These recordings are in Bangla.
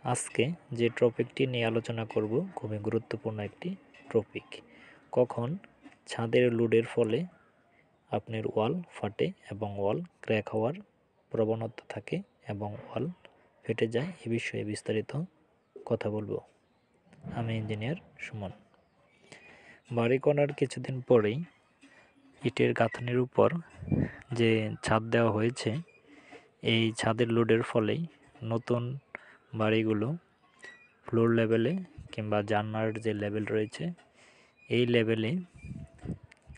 আজকে যে টপিকটি নিয়ে আলোচনা করব খুবই গুরুত্বপূর্ণ একটি টপিক। কখন ছাদের লোডের ফলে আপনার ওয়াল ফাটে এবং ওয়াল ক্র্যাক হওয়ার প্রবণতা থাকে এবং ওয়াল ফেটে যায়, এ বিষয়ে বিস্তারিত কথা বলবো। আমি ইঞ্জিনিয়ার সুমন। বাড়ি করার কিছুদিন পরেই ইটের গাঁথনির উপর যে ছাদ দেওয়া হয়েছে, এই ছাদের লোডের ফলেই নতুন বাড়িগুলো ফ্লোর লেভেলে কিংবা জানলার যে লেভেল রয়েছে এই লেভেলে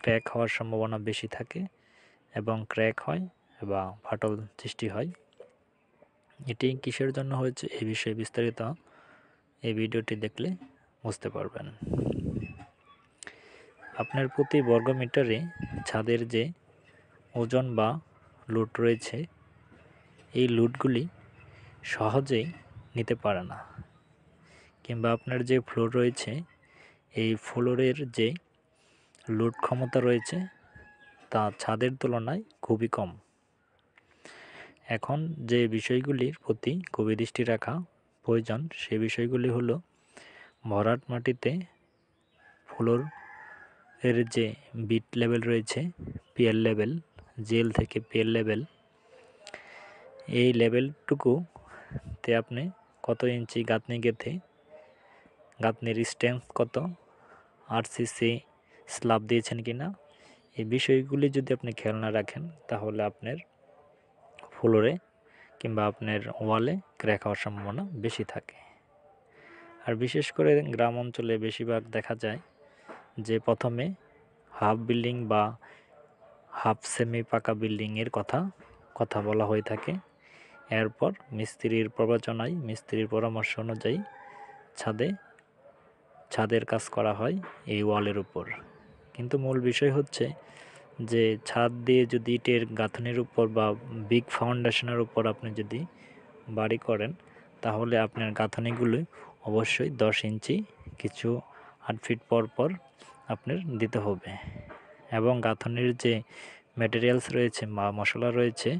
ক্র্যাক হওয়ার সম্ভাবনা বেশি থাকে এবং ক্র্যাক হয় বা ফাটল সৃষ্টি হয়। এটি কিসের জন্য হয়েছে এই বিষয়ে বিস্তারিত এই ভিডিওটি দেখলে বুঝতে পারবেন। আপনার প্রতি বর্গমিটারে ছাদের যে ওজন বা লোড রয়েছে, এই লোডগুলি সহজেই নিতে পারে না, কিংবা আপনার যে ফ্লোর রয়েছে এই ফ্লোরের যে লোড ক্ষমতা রয়েছে তা ছাদের তুলনায় খুবই কম। এখন যে বিষয়গুলির প্রতি খুবই দৃষ্টি রাখা প্রয়োজন সে বিষয়গুলি হলো, ভরাট মাটিতে ফ্লোর এর যে বিট লেভেল রয়েছে, পিয়ার লেভেল, জেল থেকে পিয়ার লেভেল, এই লেভেলটুকুতে আপনি কত ইঞ্চি গাঁথনি গেঁথে গাঁথনির স্ট্রেংথ কত, আরসিসি স্ল্যাব দিয়েছেন কিনা, এই বিষয়গুলি যদি আপনি খেয়াল না রাখেন তাহলে আপনার ফ্লোরে কিংবা আপনার ওয়ালে ক্র্যাক হওয়ার সম্ভাবনা বেশি থাকে। আর বিশেষ করে গ্রাম অঞ্চলে বেশিরভাগ দেখা যায় যে প্রথমে হাফ বিল্ডিং বা হাফ সেমি পাকা বিল্ডিংয়ের কথা বলা হয়ে থাকে। এরপর মিস্ত্রির প্রবচনায়, মিস্ত্রির পরামর্শ অনুযায়ী ছাদের কাজ করা হয় এই ওয়ালের উপর। কিন্তু মূল বিষয় হচ্ছে যে ছাদ দিয়ে যদি ইটের গাঁথনির উপর বা বিগ ফাউন্ডেশনের উপর আপনি যদি বাড়ি করেন তাহলে আপনার গাঁথনিগুলো অবশ্যই 10 ইঞ্চি কিছু 8 ফিট পর আপনার দিতে হবে, এবং গাঁথনির যে ম্যাটেরিয়ালস রয়েছে বা মশলা রয়েছে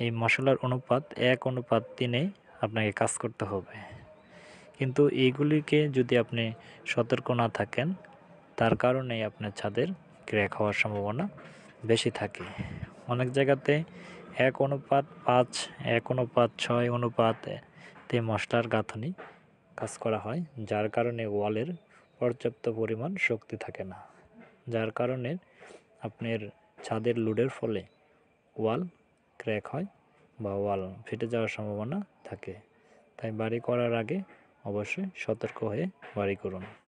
এই মশলার অনুপাত 1:3 আপনাকে কাজ করতে হবে। কিন্তু এইগুলিকে যদি আপনি সতর্ক না থাকেন তার কারণেই আপনার ছাদের ক্র্যাক হওয়ার সম্ভাবনা বেশি থাকে। অনেক জায়গাতে 1:5, 1:6 অনুপাতে মশলার গাঁথনি কাজ করা হয়, যার কারণে ওয়ালের পর্যাপ্ত পরিমাণ শক্তি থাকে না, যার কারণে আপনার ছাদের লোডের ফলে ওয়াল ক্র্যাক হয় বা ওয়াল ফেটে যাওয়ার সম্ভাবনা থাকে। তাই বাড়ি করার আগে অবশ্যই সতর্ক হয়ে বাড়ি করুন।